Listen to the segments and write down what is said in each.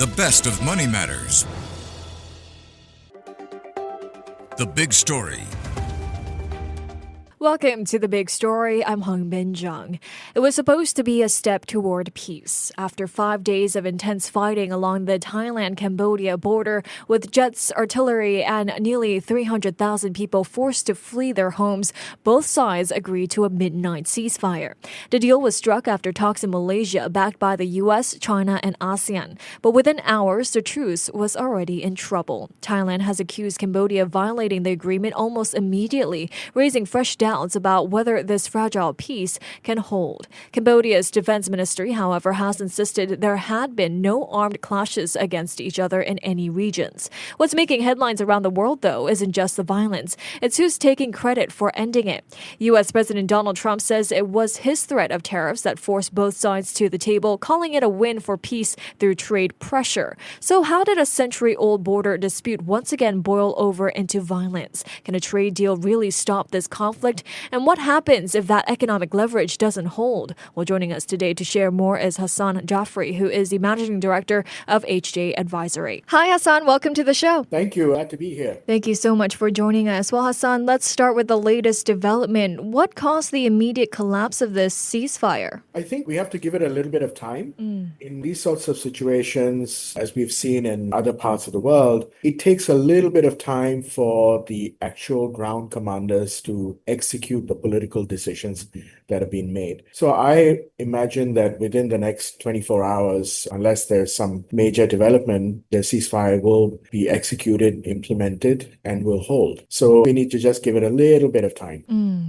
The best of Money Matters. The Big Story. Welcome to The Big Story. I'm Hongbin Jeong. It was supposed to be a step toward peace. After 5 days of intense fighting along the Thailand-Cambodia border with jets, artillery, and nearly 300,000 people forced to flee their homes, both sides agreed to a midnight ceasefire. The deal was struck after talks in Malaysia backed by the US, China, and ASEAN. But within hours, the truce was already in trouble. Thailand has accused Cambodia of violating the agreement almost immediately, raising fresh doubts about whether this fragile peace can hold. Cambodia's defense ministry, however, has insisted there had been no armed clashes against each other in any regions. What's making headlines around the world, though, isn't just the violence. It's who's taking credit for ending it. U.S. President Donald Trump says it was his threat of tariffs that forced both sides to the table, calling it a win for peace through trade pressure. So how did a century-old border dispute once again boil over into violence? Can a trade deal really stop this conflict? And what happens if that economic leverage doesn't hold? Well, joining us today to share more is Hasan Jafri, who is the managing director of HJ Advisory. Hi, Hasan. Welcome to the show. Thank you. Glad to be here. Thank you so much for joining us. Well, Hasan, let's start with the latest development. What caused the immediate collapse of this ceasefire? I think we have to give it a little bit of time. In these sorts of situations, as we've seen in other parts of the world, it takes a little bit of time for the actual ground commanders to execute the political decisions that have been made. So I imagine that within the next 24 hours, unless there's some major development, the ceasefire will be executed, implemented, and will hold. So we need to just give it a little bit of time.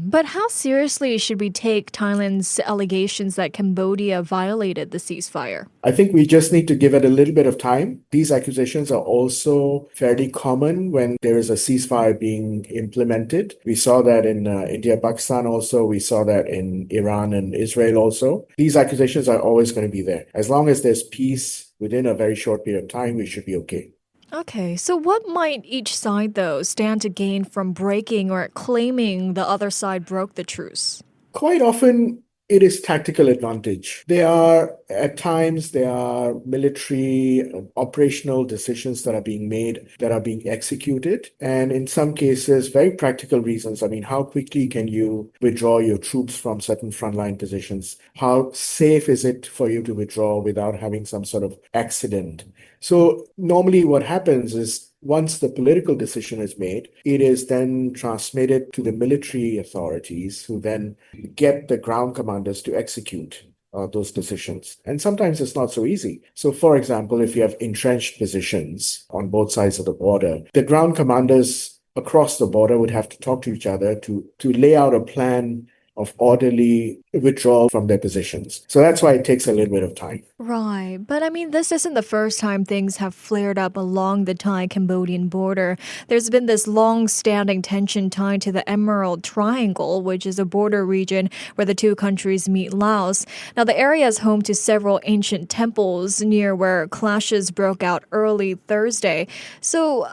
But how seriously should we take Thailand's allegations that Cambodia violated the ceasefire? I think we just need to give it a little bit of time. These accusations are also fairly common when there is a ceasefire being implemented. We saw that in India, Pakistan also. We saw that in Iran and Israel also. These accusations are always going to be there. As long as there's peace within a very short period of time, we should be okay. Okay, so what might each side, though, stand to gain from breaking or claiming the other side broke the truce? Quite often, it is tactical advantage. At times, there are military operational decisions that are being made, that are being executed. And in some cases, very practical reasons. I mean, how quickly can you withdraw your troops from certain frontline positions? How safe is it for you to withdraw without having some sort of accident? So normally what happens is once the political decision is made, it is then transmitted to the military authorities who then get the ground commanders to execute those decisions. And sometimes it's not so easy. So, for example, if you have entrenched positions on both sides of the border, the ground commanders across the border would have to talk to each other to lay out a plan of orderly withdrawal from their positions. So that's why it takes a little bit of time. Right. But I mean, this isn't the first time things have flared up along the Thai-Cambodian border. There's been this long-standing tension tied to the Emerald Triangle, which is a border region where the two countries meet Laos. Now, the area is home to several ancient temples near where clashes broke out early Thursday. So,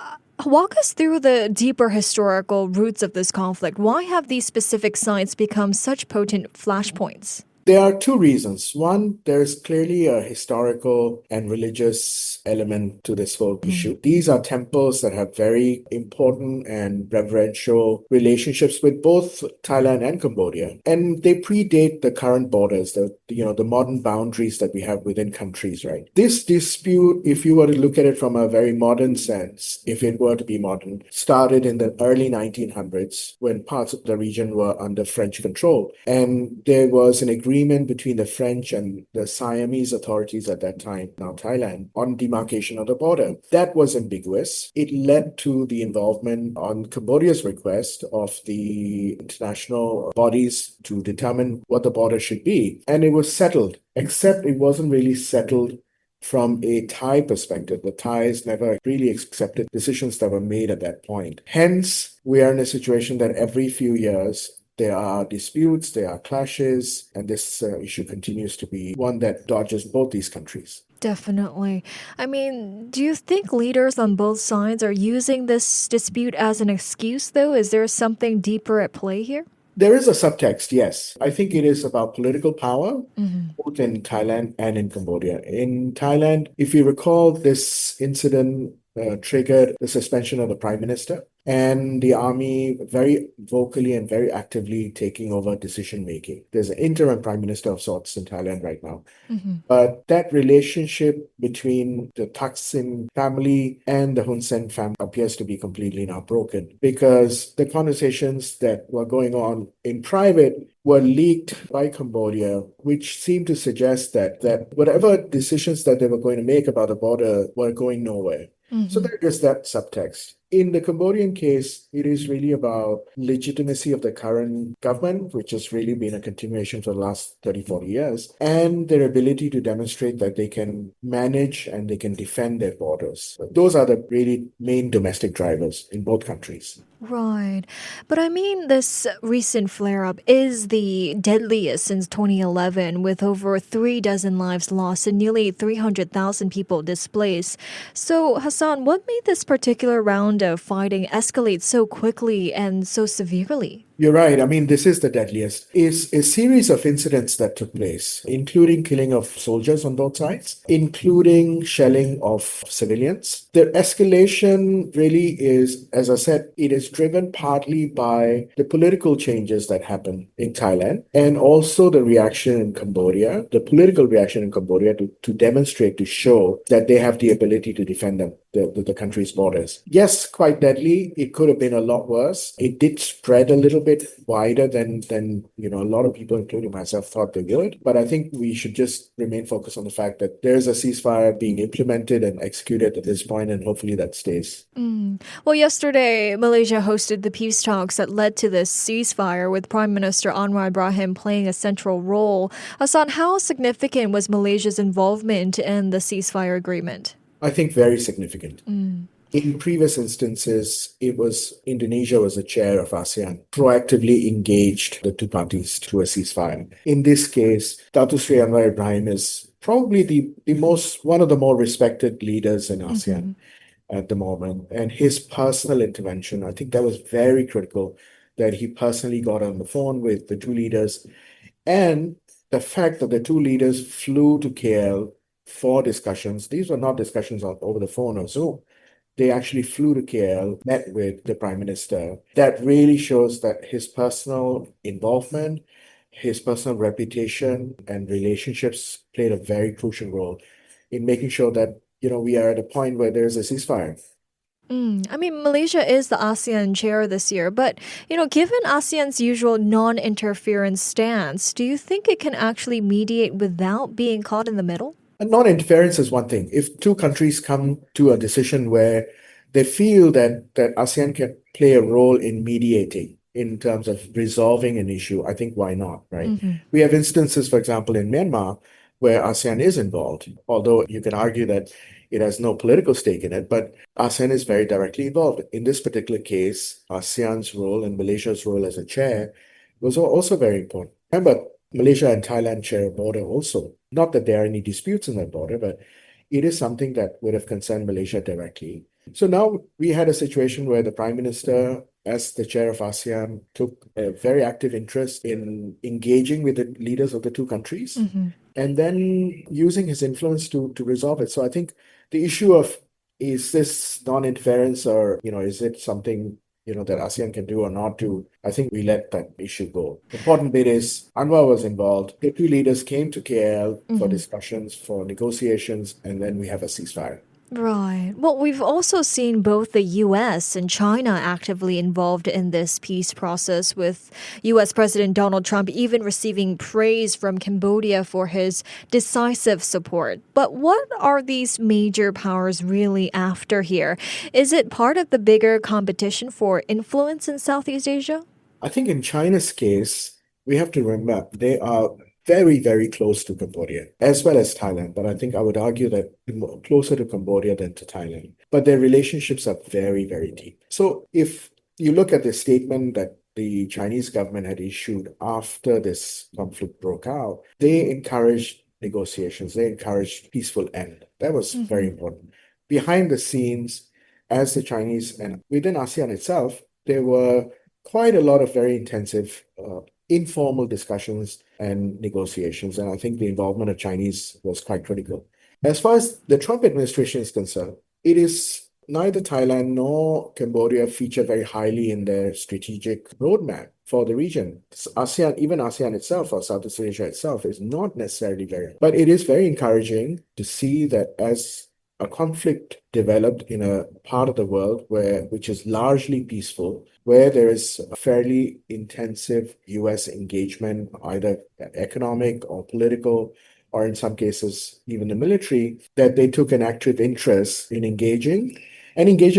walk us through the deeper historical roots of this conflict. Why have these specific sites become such potent flashpoints? There are two reasons. One, there is clearly a historical and religious element to this whole issue. These are temples that have very important and reverential relationships with both Thailand and Cambodia. And they predate the current borders, the modern boundaries that we have within countries, right? This dispute, if you were to look at it from a very modern sense, if it were to be modern, started in the early 1900s when parts of the region were under French control. And there was an agreement between the French and the Siamese authorities at that time, now Thailand, on demarcation of the border. That was ambiguous. It led to the involvement on Cambodia's request of the international bodies to determine what the border should be. And it was settled, except it wasn't really settled from a Thai perspective. The Thais never really accepted decisions that were made at that point. Hence, we are in a situation that every few years, there are disputes, there are clashes, and this issue continues to be one that dodges both these countries. Definitely. I mean, do you think leaders on both sides are using this dispute as an excuse, though? Is there something deeper at play here? There is a subtext, yes. I think it is about political power, both in Thailand and in Cambodia. In Thailand, if you recall, this incident triggered the suspension of the prime minister and the army very vocally and very actively taking over decision making. There's an interim prime minister of sorts in Thailand right now. But that relationship between the Thaksin family and the Hun Sen family appears to be completely now broken because the conversations that were going on in private were leaked by Cambodia, which seemed to suggest that whatever decisions that they were going to make about the border were going nowhere. So there is that subtext. In the Cambodian case, it is really about legitimacy of the current government, which has really been a continuation for the last 30, 40 years, and their ability to demonstrate that they can manage and they can defend their borders. Those are the really main domestic drivers in both countries. Right. But I mean, this recent flare up is the deadliest since 2011, with over 3 dozen lives lost and nearly 300,000 people displaced. So, Hassan, what made this particular round of fighting escalate so quickly and so severely? You're right. I mean, this is the deadliest. It's a series of incidents that took place, including killing of soldiers on both sides, including shelling of civilians. The escalation really is, as I said, it is driven partly by the political changes that happened in Thailand and also the reaction in Cambodia, the political reaction in Cambodia to demonstrate, to show that they have the ability to defend them. The country's borders. Yes, quite deadly. It could have been a lot worse. It did spread a little bit wider than a lot of people, including myself, thought they would. But I think we should just remain focused on the fact that there's a ceasefire being implemented and executed at this point, and hopefully that stays. Well, yesterday, Malaysia hosted the peace talks that led to this ceasefire, with Prime Minister Anwar Ibrahim playing a central role. Hassan, how significant was Malaysia's involvement in the ceasefire agreement? I think very significant. In previous instances, Indonesia was the chair of ASEAN, proactively engaged the two parties to a ceasefire. In this case, Datuk Sri Anwar Ibrahim is probably one of the more respected leaders in ASEAN at the moment. And his personal intervention, I think that was very critical, that he personally got on the phone with the two leaders. And the fact that the two leaders flew to KL for discussions. These were not discussions over the phone or Zoom. They actually flew to KL, met with the Prime Minister. That really shows that his personal involvement, his personal reputation and relationships played a very crucial role in making sure that, we are at a point where there's a ceasefire. I mean, Malaysia is the ASEAN chair this year, but, given ASEAN's usual non-interference stance, do you think it can actually mediate without being caught in the middle? Non-interference is one thing. If two countries come to a decision where they feel that ASEAN can play a role in mediating in terms of resolving an issue, I think why not, right? We have instances, for example, in Myanmar, where ASEAN is involved, although you can argue that it has no political stake in it, but ASEAN is very directly involved. In this particular case, ASEAN's role and Malaysia's role as a chair was also very important. Remember, Malaysia and Thailand share a border also. Not that there are any disputes in that border, but it is something that would have concerned Malaysia directly. So now we had a situation where the Prime Minister, as the chair of ASEAN, took a very active interest in engaging with the leaders of the two countries and then using his influence to resolve it. So I think the issue of, is this non-interference or, is it something that ASEAN can do or not do, I think we let that issue go. The important bit is Anwar was involved. The two leaders came to KL for discussions, for negotiations, and then we have a ceasefire. Right. Well, we've also seen both the US and China actively involved in this peace process, with US President Donald Trump even receiving praise from Cambodia for his decisive support. But what are these major powers really after here? Is it part of the bigger competition for influence in Southeast Asia? I think in China's case, we have to remember they are very, very close to Cambodia, as well as Thailand. But I think I would argue that closer to Cambodia than to Thailand. But their relationships are very, very deep. So if you look at the statement that the Chinese government had issued after this conflict broke out, they encouraged negotiations. They encouraged peaceful end. That was very important. Behind the scenes, as the Chinese and within ASEAN itself, there were quite a lot of very intensive informal discussions and negotiations. And I think the involvement of Chinese was quite critical. As far as the Trump administration is concerned, it is neither Thailand nor Cambodia feature very highly in their strategic roadmap for the region. ASEAN, even ASEAN itself or Southeast Asia itself is not necessarily very, but it is very encouraging to see that as a conflict developed in a part of the world which is largely peaceful, where there is a fairly intensive US engagement, either economic or political, or in some cases even the military, that they took an active interest in engaging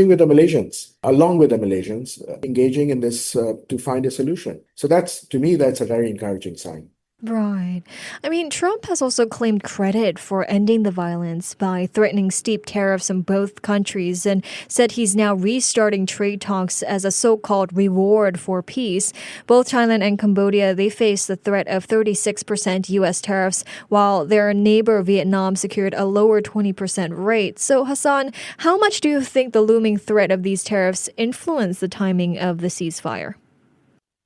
with the Malaysians, along with the Malaysians, engaging in this to find a solution. So to me, that's a very encouraging sign. Right. I mean, Trump has also claimed credit for ending the violence by threatening steep tariffs on both countries and said he's now restarting trade talks as a so-called reward for peace. Both Thailand and Cambodia, they face the threat of 36% U.S. tariffs, while their neighbor Vietnam secured a lower 20% rate. So, Hasan, how much do you think the looming threat of these tariffs influence the timing of the ceasefire?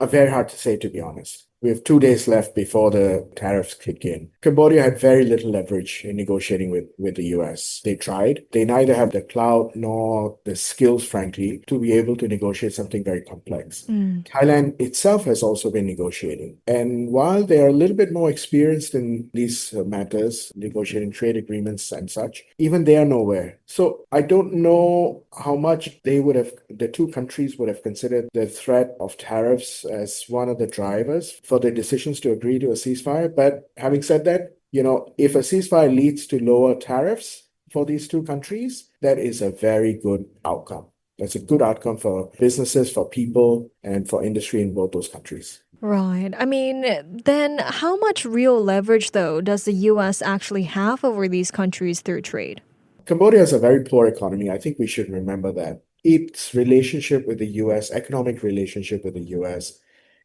Very hard to say, to be honest. We have 2 days left before the tariffs kick in. Cambodia had very little leverage in negotiating with the US. They tried. They neither have the clout nor the skills, frankly, to be able to negotiate something very complex. Thailand itself has also been negotiating. And while they are a little bit more experienced in these matters, negotiating trade agreements and such, even they are nowhere. So I don't know how much the two countries would have considered the threat of tariffs as one of the drivers for their decisions to agree to a ceasefire. But having said that, if a ceasefire leads to lower tariffs for these two countries, that is a very good outcome. That's a good outcome for businesses, for people, and for industry in both those countries. Right. I mean, then how much real leverage, though, does the U.S. actually have over these countries through trade? Cambodia is a very poor economy. I think we should remember that. Its relationship with the US, economic relationship with the US,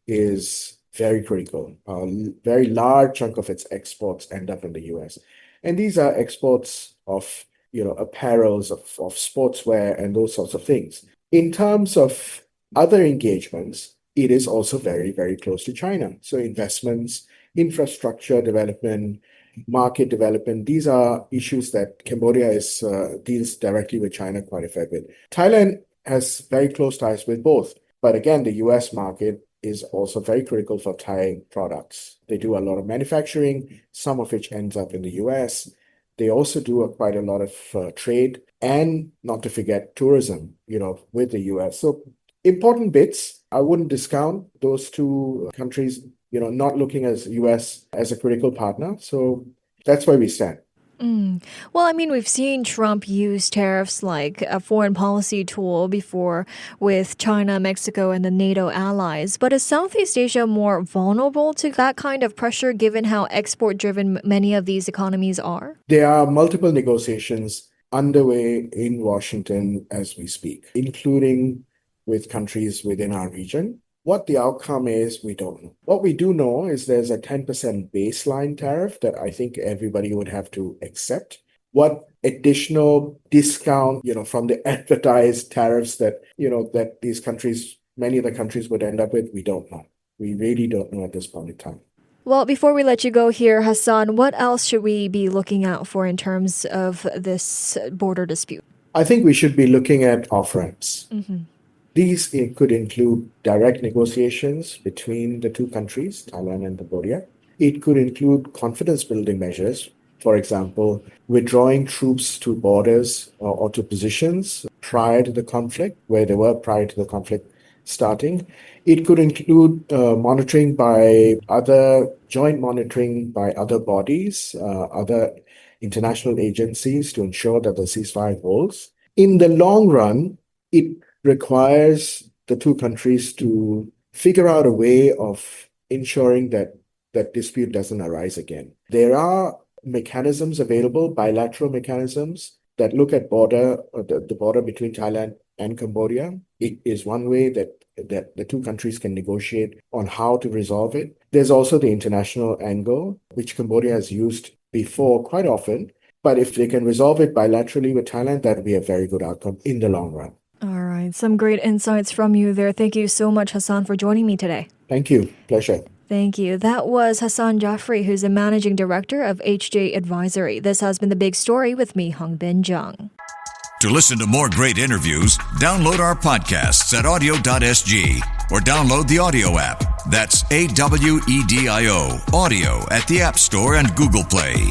is very critical. A very large chunk of its exports end up in the US. And these are exports of, apparels, of sportswear, and those sorts of things. In terms of other engagements, it is also very, very close to China. So investments, infrastructure development, market development, these are issues that Cambodia deals directly with China quite a fair bit. Thailand has very close ties with both. But again, the US market is also very critical for Thai products. They do a lot of manufacturing, some of which ends up in the US. They also do quite a lot of trade and, not to forget, tourism, with the US. So important bits. I wouldn't discount those two countries, not looking as US as a critical partner. So that's where we stand. Well, I mean, we've seen Trump use tariffs like a foreign policy tool before with China, Mexico, and the NATO allies. But is Southeast Asia more vulnerable to that kind of pressure given how export driven many of these economies are? There are multiple negotiations underway in Washington as we speak, including with countries within our region. What the outcome is, we don't know. What we do know is there's a 10% baseline tariff that I think everybody would have to accept. What additional discount, from the advertised tariffs that these countries, many of the countries would end up with, we don't know. We really don't know at this point in time. Well, before we let you go here, Hassan, what else should we be looking out for in terms of this border dispute? I think we should be looking at off-ramps. These could include direct negotiations between the two countries, Thailand and Cambodia. It could include confidence-building measures, for example, withdrawing troops to borders or to positions prior to the conflict, where they were prior to the conflict starting. It could include joint monitoring by other bodies, other international agencies to ensure that the ceasefire holds. In the long run, it requires the two countries to figure out a way of ensuring that that dispute doesn't arise again. There are mechanisms available, bilateral mechanisms that look at the border between Thailand and Cambodia. It is one way that the two countries can negotiate on how to resolve it. There's also the international angle, which Cambodia has used before quite often. But if they can resolve it bilaterally with Thailand, that would be a very good outcome in the long run. All right. right. Some great insights from you there. Thank you so much, Hasan, for joining me today. Thank you. Pleasure. Thank you. That was Hasan Jafri, who's the managing director of HJ Advisory. This has been The Big Story with me, Hongbin Jeong. To listen to more great interviews, download our podcasts at audio.sg or download the audio app. That's AWEDIO, audio at the App Store and Google Play.